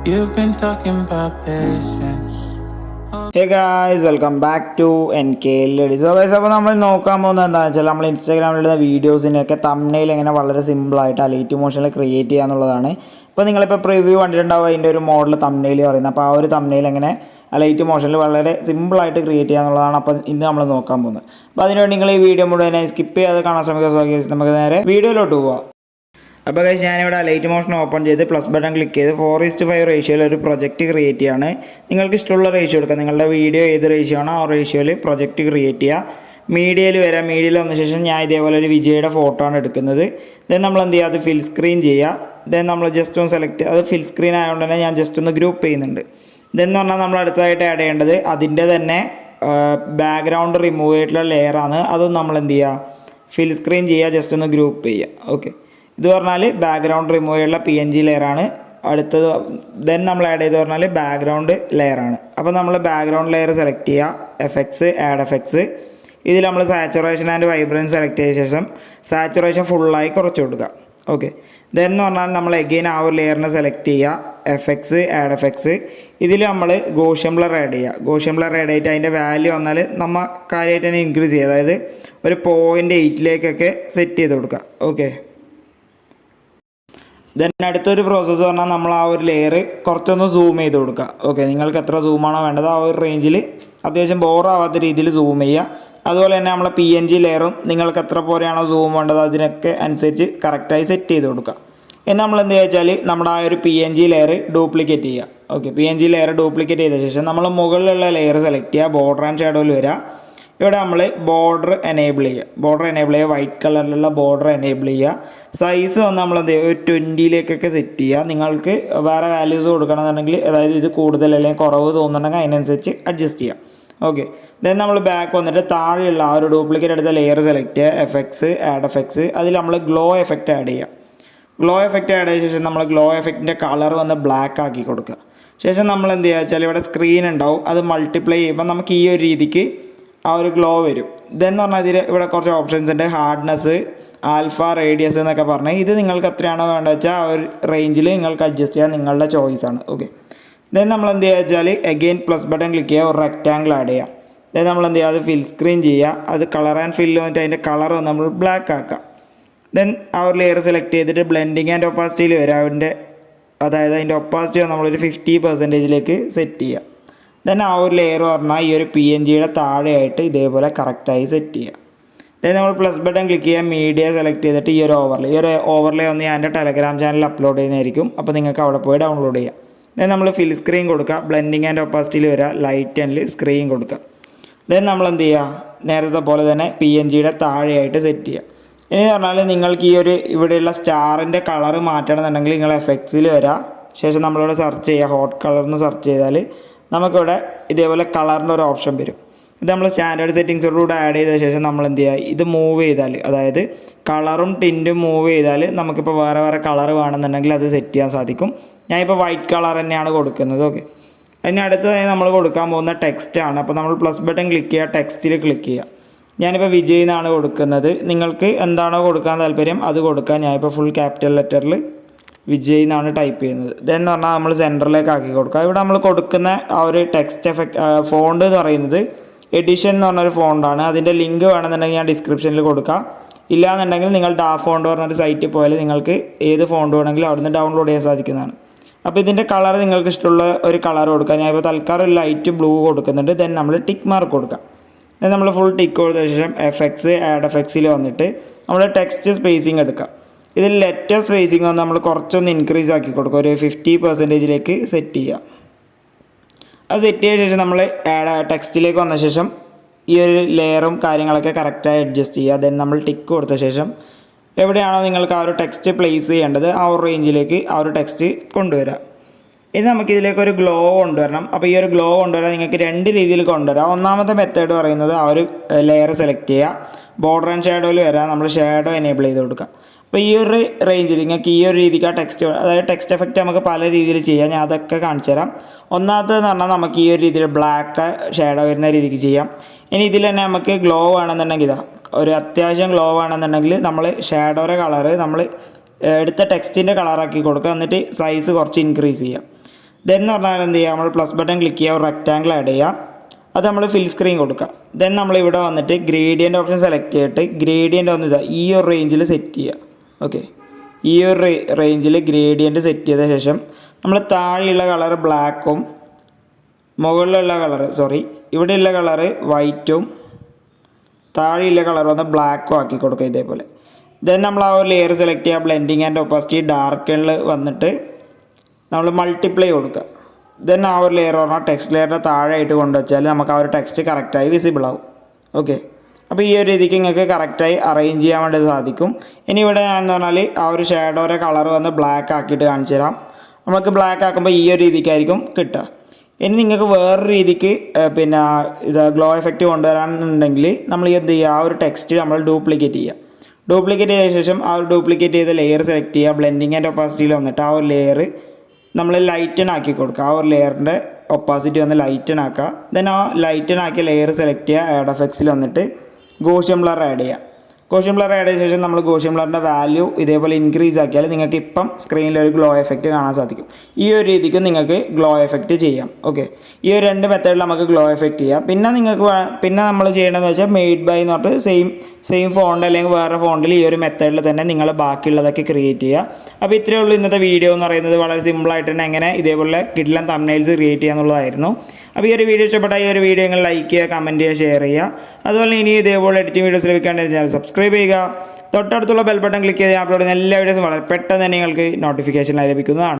You've been talking about patience. Hey guys, welcome back to NKL. So guys, അപ്പോൾ നമ്മൾ നോക്കാൻ പോകുന്നത് എന്താണെന്ന് വെച്ചാൽ നമ്മൾ ഇൻസ്റ്റാഗ്രാമിലുള്ള വീഡിയോസിനൊക്കെ തംബ്നെയിൽ എങ്ങനെ വളരെ സിമ്പിളായിട്ട് അലൈറ്റ് മോഷനിൽ ക്രിയേറ്റ് ചെയ്യുക എന്നുള്ളതാണ്. ഇപ്പോൾ നിങ്ങളിപ്പോൾ പ്രിവ്യൂ കണ്ടിട്ടുണ്ടാവും അതിൻ്റെ ഒരു മോഡൽ തംബ്നെയിൽ പറയുന്നത്. അപ്പോൾ ആ ഒരു തംബ്നെയിൽ എങ്ങനെ അലൈറ്റ് മോഷനിൽ വളരെ സിമ്പിളായിട്ട് ക്രിയേറ്റ് ചെയ്യുക എന്നുള്ളതാണ് അപ്പോൾ ഇന്ന് നമ്മൾ നോക്കാൻ പോകുന്നത്. അപ്പോൾ അതിനുവേണ്ടി നിങ്ങൾ ഈ വീഡിയോ മുഴുവനായി സ്കിപ്പ് ചെയ്യാതെ കാണാൻ ശ്രമിക്കുക. സോ ഗൈസ്, നമുക്ക് നേരെ വീഡിയോയിലോട്ട് പോകാം. അപ്പോൾ ഗൈസ്, ഞാനിവിടെ അലൈറ്റ് മോഷൻ ഓപ്പൺ ചെയ്ത് പ്ലസ് ബട്ടൺ ക്ലിക്ക് ചെയ്ത് 4:5 റേഷ്യോയിൽ ഒരു പ്രൊജക്റ്റ് ക്രിയേറ്റ് ചെയ്യാണ്. നിങ്ങൾക്ക് ഇഷ്ടമുള്ള റേഷ്യോ എടുക്കുക. നിങ്ങളുടെ വീഡിയോ ഏത് റേഷ്യോ ആണോ ആ റേഷ്യോയിൽ പ്രൊജക്റ്റ് ക്രിയേറ്റ് ചെയ്യുക. മീഡിയയിൽ വരാം. മീഡിയയിൽ വന്ന ശേഷം ഞാൻ ഇതേപോലെ ഒരു വിജയുടെ ഫോട്ടോ ആണ് എടുക്കുന്നത്. ദെൻ നമ്മൾ എന്ത് ചെയ്യുക, അത് ഫിൽ സ്ക്രീൻ ചെയ്യുക. ദെൻ നമ്മൾ ജസ്റ്റ് ഒന്ന് സെലക്ട്, അത് ഫിൽ സ്ക്രീൻ ആയതുകൊണ്ട് തന്നെ ഞാൻ ജസ്റ്റ് ഒന്ന് ഗ്രൂപ്പ് ചെയ്യുന്നുണ്ട്. ദെൻ എന്ന് പറഞ്ഞാൽ നമ്മൾ അടുത്തതായിട്ട് ആഡ് ചെയ്യേണ്ടത് അതിൻ്റെ തന്നെ ബാക്ക്ഗ്രൗണ്ട് റിമൂവ് ചെയ്തിട്ടുള്ള ലെയറാണ്. അതും നമ്മൾ എന്ത് ചെയ്യുക, ഫിൽ സ്ക്രീൻ ചെയ്യുക, ജസ്റ്റ് ഒന്ന് ഗ്രൂപ്പ് ചെയ്യുക. ഓക്കെ, ഇത് പറഞ്ഞാൽ ബാക്ക്ഗ്രൗണ്ട് റിമൂവ് ചെയ്യുന്ന PNG ലെയറാണ്. അടുത്തത് ദെൻ നമ്മൾ ആഡ് ചെയ്ത് പറഞ്ഞാൽ ബാക്ക്ഗ്രൗണ്ട് ലെയറാണ്. അപ്പോൾ നമ്മൾ ബാക്ക്ഗ്രൗണ്ട് ലെയർ സെലക്ട് ചെയ്യുക, FX, ആഡ് FX. ഇതിൽ നമ്മൾ സാച്ചുറേഷൻ ആൻഡ് വൈബ്രൻസ് സെലക്ട് ചെയ്ത ശേഷം സാച്ചുറേഷൻ ഫുള്ളായി കുറച്ച് കൊടുക്കുക. ഓക്കെ, ദെൻ എന്ന് പറഞ്ഞാൽ നമ്മൾ എഗെയിൻ ആ ഒരു ലെയറിനെ സെലക്ട് ചെയ്യുക, FX, ആഡ് FX. ഇതിൽ നമ്മൾ ഗോഷ്യൻ ബ്ലർ ആഡ് ചെയ്യുക. ഗോഷ്യൻ ബ്ലർ ആഡ് ചെയ്തിട്ട് അതിൻ്റെ വാല്യൂ വന്നാൽ നമ്മൾ കാര്യമായിട്ട് തന്നെ ഇൻക്രീസ് ചെയ്യുക, അതായത് ഒരു 0.8 സെറ്റ് ചെയ്ത് കൊടുക്കുക. ഓക്കെ, ദെൻ അടുത്തൊരു പ്രോസസ്സ് പറഞ്ഞാൽ നമ്മൾ ആ ഒരു ലെയർ കുറച്ചൊന്ന് സൂം ചെയ്ത് കൊടുക്കുക. ഓക്കെ, നിങ്ങൾക്ക് എത്ര സൂമാണോ വേണ്ടത് ആ ഒരു റേഞ്ചിൽ അത്യാവശ്യം ബോറാവാത്ത രീതിയിൽ സൂം ചെയ്യുക. അതുപോലെ തന്നെ നമ്മളെ PNG ലെയറും നിങ്ങൾക്ക് എത്ര പോലെയാണോ സൂം വേണ്ടത് അതിനൊക്കെ അനുസരിച്ച് കറക്റ്റായി സെറ്റ് ചെയ്ത് കൊടുക്കുക. ഇനി നമ്മൾ എന്ത് വെച്ചാൽ നമ്മുടെ ആ ഒരു PNG ലെയർ ഡ്യൂപ്ലിക്കേറ്റ് ചെയ്യുക. ഓക്കെ, PNG ലെയർ ഡ്യൂപ്ലിക്കേറ്റ് ചെയ്ത ശേഷം നമ്മൾ മുകളിലുള്ള ലെയർ സെലക്ട് ചെയ്യുക, ബോർഡർ ആൻഡ് ഷാഡോയിൽ വരിക. ഇവിടെ നമ്മൾ ബോർഡർ എനേബിൾ ചെയ്യുക, വൈറ്റ് കളറിലുള്ള ബോർഡർ എനേബിൾ ചെയ്യുക. സൈസ് വന്ന് നമ്മൾ എന്ത് ചെയ്യുക, ഒരു 20 സെറ്റ് ചെയ്യുക. നിങ്ങൾക്ക് വേറെ വാല്യൂസ് കൊടുക്കണമെന്നുണ്ടെങ്കിൽ, അതായത് ഇത് കൂടുതൽ അല്ലെങ്കിൽ കുറവ് തോന്നുന്നുണ്ടെങ്കിൽ അതിനനുസരിച്ച് അഡ്ജസ്റ്റ് ചെയ്യാം. ഓക്കെ, ദെൻ നമ്മൾ ബാക്ക് വന്നിട്ട് താഴെയുള്ള ആ ഒരു ഡ്യൂപ്ലിക്കേറ്റ് എടുത്ത ലെയർ സെലക്ട് ചെയ്യുക, FX, ആഡ് FX. അതിൽ നമ്മൾ ഗ്ലോ എഫക്റ്റ് ആഡ് ചെയ്യുക. ഗ്ലോ എഫക്റ്റ് ആഡ് ചെയ്ത ശേഷം നമ്മൾ ഗ്ലോ എഫക്റ്റിൻ്റെ കളർ വന്ന് ബ്ലാക്ക് ആക്കി കൊടുക്കുക. ശേഷം നമ്മൾ എന്ത് ചെയ്യുക വെച്ചാൽ ഇവിടെ സ്ക്രീൻ ഉണ്ടാവും, അത് മൾട്ടിപ്ലൈ ചെയ്യുമ്പോൾ നമുക്ക് ഈ ഒരു രീതിക്ക് ആ ഒരു ഗ്ലോ വരും. ഇതെന്ന് പറഞ്ഞാൽ ഇതിൽ ഇവിടെ കുറച്ച് ഓപ്ഷൻസ് ഉണ്ട്, ഹാർഡ്നെസ്, ആൽഫ, റേഡിയസ് എന്നൊക്കെ പറഞ്ഞാൽ ഇത് നിങ്ങൾക്ക് എത്രയാണോ വേണ്ടത് വെച്ചാൽ ആ ഒരു റേഞ്ചിൽ നിങ്ങൾക്ക് അഡ്ജസ്റ്റ് ചെയ്യാൻ നിങ്ങളുടെ ചോയ്സാണ്. ഓക്കെ, ദെൻ നമ്മൾ എന്ത് ചെയ്യുക വെച്ചാൽ അഗെയിൻ പ്ലസ് ബട്ടൺ ക്ലിക്ക് ചെയ്യുക, ഒരു റെക്റ്റാങ്കിൾ ആഡ് ചെയ്യുക. ദെൻ നമ്മൾ എന്ത് ചെയ്യുക, അത് ഫിൽ സ്ക്രീൻ ചെയ്യുക, അത് കളർ ആൻഡ് ഫില്ല് വന്നിട്ട് അതിൻ്റെ കളർ നമ്മൾ ബ്ലാക്ക് ആക്കുക. ദെൻ ആ ഒരു ലെയർ സെലക്ട് ചെയ്തിട്ട് ബ്ലെൻഡിങ് ആൻഡ് ഒപ്പാസിറ്റിയിൽ വരിക. അതായത് അതിൻ്റെ ഒപ്പാസിറ്റി നമ്മളൊരു 50% സെറ്റ് ചെയ്യുക. ദെൻ ആ ഒരു ലെയർ പറഞ്ഞാൽ ഈ ഒരു PNGയുടെ താഴെയായിട്ട് ഇതേപോലെ കറക്റ്റായി സെറ്റ് ചെയ്യുക. ദെൻ നമ്മൾ പ്ലസ് ബട്ടൺ ക്ലിക്ക് ചെയ്യുക, മീഡിയ സെലക്ട് ചെയ്തിട്ട് ഈ ഒരു ഓവർലേ ഒന്ന് ഞാൻ എൻ്റെ ടെലഗ്രാം ചാനലിൽ അപ്ലോഡ് ചെയ്യുന്നതായിരിക്കും. അപ്പോൾ നിങ്ങൾക്ക് അവിടെ പോയി ഡൗൺലോഡ് ചെയ്യാം. ദെൻ നമ്മൾ ഫിൽ സ്ക്രീൻ കൊടുക്കുക, ബ്ലെൻഡിങ് ആൻഡ് ഒപ്പാസിറ്റിയിൽ വരിക, ലൈറ്റ് ആൻഡ് സ്ക്രീൻ കൊടുക്കുക. ദെൻ നമ്മൾ എന്ത് ചെയ്യുക, നേരത്തെ പോലെ തന്നെ PNGയുടെ താഴെയായിട്ട് സെറ്റ് ചെയ്യുക. ഇനി പറഞ്ഞാൽ നിങ്ങൾക്ക് ഈ ഒരു ഇവിടെയുള്ള സ്റ്റാറിൻ്റെ കളർ മാറ്റണമെന്നുണ്ടെങ്കിൽ നിങ്ങൾ FXൽ വരിക. ശേഷം നമ്മളിവിടെ സെർച്ച് ചെയ്യുക, ഹോട്ട് കളർന്ന് സെർച്ച് ചെയ്താൽ നമുക്കിവിടെ ഇതേപോലെ കളറിൻ്റെ ഒരു ഓപ്ഷൻ വരും. ഇത് നമ്മൾ സ്റ്റാൻഡേർഡ് സെറ്റിങ്സോടുകൂടെ ആഡ് ചെയ്ത ശേഷം നമ്മൾ എന്ത് ചെയ്യുക, ഇത് മൂവ് ചെയ്താൽ, അതായത് കളറും ടിൻറ്റും മൂവ് ചെയ്താൽ നമുക്കിപ്പോൾ വേറെ കളർ വേണമെന്നുണ്ടെങ്കിൽ അത് സെറ്റ് ചെയ്യാൻ സാധിക്കും. ഞാനിപ്പോൾ വൈറ്റ് കളർ തന്നെയാണ് കൊടുക്കുന്നത്. ഓക്കെ, അതിന് അടുത്തതായി നമ്മൾ കൊടുക്കാൻ പോകുന്ന ടെക്സ്റ്റാണ്. അപ്പോൾ നമ്മൾ പ്ലസ് ബട്ടൺ ക്ലിക്ക് ചെയ്യുക, ടെക്സ്റ്റിൽ ക്ലിക്ക് ചെയ്യുക. ഞാനിപ്പോൾ വിജയ് എന്നാണ് കൊടുക്കുന്നത്. നിങ്ങൾക്ക് എന്താണോ കൊടുക്കാൻ താല്പര്യം അത് കൊടുക്കുക. ഞാനിപ്പോൾ ഫുൾ ക്യാപിറ്റൽ ലെറ്ററിൽ വിജയ് എന്നാണ് ടൈപ്പ് ചെയ്യുന്നത്. ദെൻ എന്ന് പറഞ്ഞാൽ നമ്മൾ സെൻറ്ററിലേക്ക് ആക്കി കൊടുക്കുക. ഇവിടെ നമ്മൾ കൊടുക്കുന്ന ആ ഒരു ടെക്സ്റ്റ് എഫക്റ്റ് ഫോണ്ട് എന്ന് പറയുന്നത് എഡിഷൻ എന്ന് പറഞ്ഞൊരു ഫോണ്ടാണ്. അതിൻ്റെ ലിങ്ക് വേണമെന്നുണ്ടെങ്കിൽ ഞാൻ ഡിസ്ക്രിപ്ഷനിൽ കൊടുക്കാം. ഇല്ലാന്നുണ്ടെങ്കിൽ നിങ്ങൾ ഫോണ്ട് പറഞ്ഞൊരു സൈറ്റിൽ പോയാൽ നിങ്ങൾക്ക് ഏത് ഫോണ്ട് വേണമെങ്കിലും അവിടുന്ന് ഡൗൺലോഡ് ചെയ്യാൻ സാധിക്കുന്നതാണ്. അപ്പോൾ ഇതിൻ്റെ കളർ നിങ്ങൾക്ക് ഇഷ്ടമുള്ള ഒരു കളർ കൊടുക്കുക. ഞാൻ ഇപ്പോൾ തൽക്കാലം ഒരു ലൈറ്റ് ബ്ലൂ കൊടുക്കുന്നുണ്ട്. ദെൻ നമ്മൾ ടിക്ക് മാർക്ക് കൊടുക്കാം. ദെൻ നമ്മൾ ഫുൾ ടിക്ക് കൊടുത്ത ശേഷം FX, ആഡ് FXൽ വന്നിട്ട് നമ്മൾ ടെക്സ്റ്റ് സ്പേസിങ് എടുക്കുക. ഇതിൽ ലെറ്റർ സ്പേസിങ് വന്ന് നമ്മൾ കുറച്ചൊന്ന് ഇൻക്രീസ് ആക്കി കൊടുക്കുക, ഒരു 50% സെറ്റ് ചെയ്യുക. അത് സെറ്റ് ചെയ്ത ശേഷം നമ്മൾ ടെക്സ്റ്റിലേക്ക് വന്ന ശേഷം ഈ ഒരു ലെയറും കാര്യങ്ങളൊക്കെ കറക്റ്റായി അഡ്ജസ്റ്റ് ചെയ്യുക. ദെൻ നമ്മൾ ടിക്ക് കൊടുത്ത ശേഷം എവിടെയാണോ നിങ്ങൾക്ക് ആ ഒരു ടെക്സ്റ്റ് പ്ലേസ് ചെയ്യേണ്ടത് ആ ഒരു റേഞ്ചിലേക്ക് ആ ഒരു ടെക്സ്റ്റ് കൊണ്ടുവരിക. ഇനി നമുക്കിതിലേക്ക് ഒരു ഗ്ലോ കൊണ്ടുവരണം. അപ്പോൾ ഈ ഒരു ഗ്ലോ കൊണ്ടുവരാൻ നിങ്ങൾക്ക് 2 രീതിയിൽ കൊണ്ടുവരാം. ഒന്നാമത്തെ മെത്തേഡ് പറയുന്നത് ആ ഒരു ലെയർ സെലക്ട് ചെയ്യുക, ബോർഡർ ആൻഡ് ഷാഡോയിൽ വരാം, നമ്മൾ ഷാഡോ എനേബിൾ ചെയ്ത് കൊടുക്കുക. അപ്പോൾ ഈ ഒരു റേഞ്ചിൽ നിങ്ങൾക്ക് ഈ ഒരു രീതിക്ക് ആ ടെക്സ്റ്റ്, അതായത് ടെക്സ്റ്റ് എഫക്റ്റ് നമുക്ക് പല രീതിയിൽ ചെയ്യാം. ഞാൻ അതൊക്കെ കാണിച്ചു തരാം. ഒന്നാമത്തേന്ന് പറഞ്ഞാൽ നമുക്ക് ഈ ഒരു രീതിയിൽ ബ്ലാക്ക് ഷാഡോ വരുന്ന രീതിക്ക് ചെയ്യാം. ഇനി ഇതിൽ തന്നെ നമുക്ക് ഗ്ലോ വേണമെന്നുണ്ടെങ്കിൽ ഇതാ ഒരു അത്യാവശ്യം ഗ്ലോ ആണെന്നുണ്ടെങ്കിൽ നമ്മൾ ഷാഡോയുടെ കളറ് നമ്മൾ എടുത്ത ടെക്സ്റ്റിൻ്റെ കളറാക്കി കൊടുക്കുക. എന്നിട്ട് സൈസ് കുറച്ച് ഇൻക്രീസ് ചെയ്യാം. ദെൻ എന്ന് പറഞ്ഞാൽ എന്ത് ചെയ്യുക, നമ്മൾ പ്ലസ് ബട്ടൺ ക്ലിക്ക് ചെയ്യുക, ഒരു റെക്റ്റാങ്കിൾ ആഡ് ചെയ്യുക, അത് നമ്മൾ ഫിൽ സ്ക്രീൻ കൊടുക്കുക. ദെൻ നമ്മളിവിടെ വന്നിട്ട് ഗ്രേഡിയൻ്റ് ഓപ്ഷൻ സെലക്ട് ചെയ്തിട്ട് ഗ്രേഡിയൻ്റ് ഒന്ന് ഈ ഒരു റേഞ്ചിൽ സെറ്റ് ചെയ്യുക. ഓക്കെ, ഈ ഒരു റേഞ്ചിൽ ഗ്രേഡിയൻ്റ് സെറ്റ് ചെയ്ത ശേഷം നമ്മൾ താഴെയുള്ള കളർ ബ്ലാക്കും മുകളിലുള്ള കളറ് ഇവിടെയുള്ള കളറ് വൈറ്റും താഴെയുള്ള കളർ വന്ന് ബ്ലാക്കും ആക്കി കൊടുക്കുക ഇതേപോലെ. ദെൻ നമ്മൾ ആ ഒരു ലെയർ സെലക്ട് ചെയ്യുക, ബ്ലെൻഡിങ് ആൻഡ് ഒപ്പാസിറ്റി ഡാർക്കണിൽ വന്നിട്ട് നമ്മൾ മൾട്ടിപ്ലൈ കൊടുക്കുക. ദെൻ ആ ഒരു ലെയർ പറഞ്ഞാൽ ടെക്സ്റ്റ് ലെയറിൻ്റെ താഴെയായിട്ട് കൊണ്ടുവച്ചാൽ നമുക്ക് ആ ഒരു ടെക്സ്റ്റ് കറക്റ്റായി വിസിബിൾ ആവും. ഓക്കെ, അപ്പോൾ ഈ ഒരു രീതിക്ക് നിങ്ങൾക്ക് കറക്റ്റായി അറേഞ്ച് ചെയ്യാൻ വേണ്ടി സാധിക്കും. ഇനി ഇവിടെ ഞാൻ എന്ന് പറഞ്ഞാൽ ആ ഒരു ഷാഡോയുടെ കളർ വന്ന് ബ്ലാക്ക് ആക്കിയിട്ട് കാണിച്ചു തരാം. നമുക്ക് ബ്ലാക്ക് ആക്കുമ്പോൾ ഈ ഒരു രീതിക്കായിരിക്കും കിട്ടുക. ഇനി നിങ്ങൾക്ക് വേറൊരു രീതിക്ക് പിന്നെ ഗ്ലോ എഫക്റ്റ് കൊണ്ടുവരാനുണ്ടെങ്കിൽ നമ്മൾ എന്ത് ചെയ്യുക, ആ ഒരു ടെക്സ്റ്റ് നമ്മൾ ഡ്യൂപ്ലിക്കേറ്റ് ചെയ്യുക. ഡ്യൂപ്ലിക്കേറ്റ് ചെയ്ത ശേഷം ആ ഒരു ഡ്യൂപ്ലിക്കേറ്റ് ചെയ്ത ലെയർ സെലക്ട് ചെയ്യുക, ബ്ലെൻഡിങ് ആൻഡ് ഒപ്പാസിറ്റിയിൽ വന്നിട്ട് ആ ഒരു ലെയർ നമ്മൾ ലൈറ്റൻ ആക്കി കൊടുക്കുക. ആ ഒരു ലെയറിൻ്റെ ഒപ്പാസിറ്റി വന്ന് ലൈറ്റൻ ആക്കുക. ദെൻ ആ ലൈറ്റൻ ആക്കിയ ലെയർ സെലക്ട് ചെയ്യുക, ആഡ് എഫക്ട്സിൽ വന്നിട്ട് ഗോഷ്യൻ ബ്ലർ ആഡ് ചെയ്യുക. ഗോഷ്യൻ ബ്ലർ ആഡ് ചെയ്ത ശേഷം നമ്മൾ ഗോഷ്യൻ ബ്ലറിൻ്റെ വാല്യൂ ഇതേപോലെ ഇൻക്രീസ് ആക്കിയാൽ നിങ്ങൾക്ക് ഇപ്പം സ്ക്രീനിൽ ഒരു ഗ്ലോ എഫക്റ്റ് കാണാൻ സാധിക്കും. ഈ ഒരു രീതിക്ക് നിങ്ങൾക്ക് ഗ്ലോ എഫക്റ്റ് ചെയ്യാം. ഓക്കെ, ഈ ഒരു രണ്ട് മെത്തേഡിൽ നമുക്ക് ഗ്ലോ എഫക്റ്റ് ചെയ്യാം. പിന്നെ നമ്മൾ ചെയ്യേണ്ടതെന്ന് വെച്ചാൽ മെയ്ഡ് ബൈ എന്ന് പറഞ്ഞിട്ട് സെയിം ഫോണ്ട് അല്ലെങ്കിൽ വേറെ ഫോണ്ടിൽ ഈ ഒരു മെത്തേഡിൽ തന്നെ നിങ്ങൾ ബാക്കിയുള്ളതൊക്കെ ക്രിയേറ്റ് ചെയ്യുക. അപ്പോൾ ഇത്രയേ ഉള്ളൂ ഇന്നത്തെ വീഡിയോ എന്ന് പറയുന്നത്. വളരെ സിമ്പിളായിട്ട് തന്നെ എങ്ങനെ ഇതേപോലെ കിഡിലൻ തംബ്നെയിൽസ് ക്രിയേറ്റ് ചെയ്യുക എന്നുള്ളതായിരുന്നു. അപ്പോൾ ഈ ഒരു വീഡിയോ ഇഷ്ടപ്പെട്ട ഈ ഒരു വീഡിയോ നിങ്ങൾ ലൈക്ക് ചെയ്യുക, കമൻറ്റ് ചെയ്യുക, ഷെയർ ചെയ്യുക. അതുപോലെ ഇനി ഇതേപോലെ എഡിറ്റിംഗ് വീഡിയോസ് ലഭിക്കാൻ ചാനൽ സബ്സ്ക്രൈബ് ചെയ്യുക. തൊട്ടടുത്തുള്ള ബെൽ ബട്ടൺ ക്ലിക്ക് ചെയ്ത് അപ്ലോഡ് ചെയ്യുന്ന എല്ലാ വീഡിയോസും വളരെ പെട്ടെന്ന് തന്നെ നിങ്ങൾക്ക് നോട്ടിഫിക്കേഷനായി ലഭിക്കുന്നതാണ്.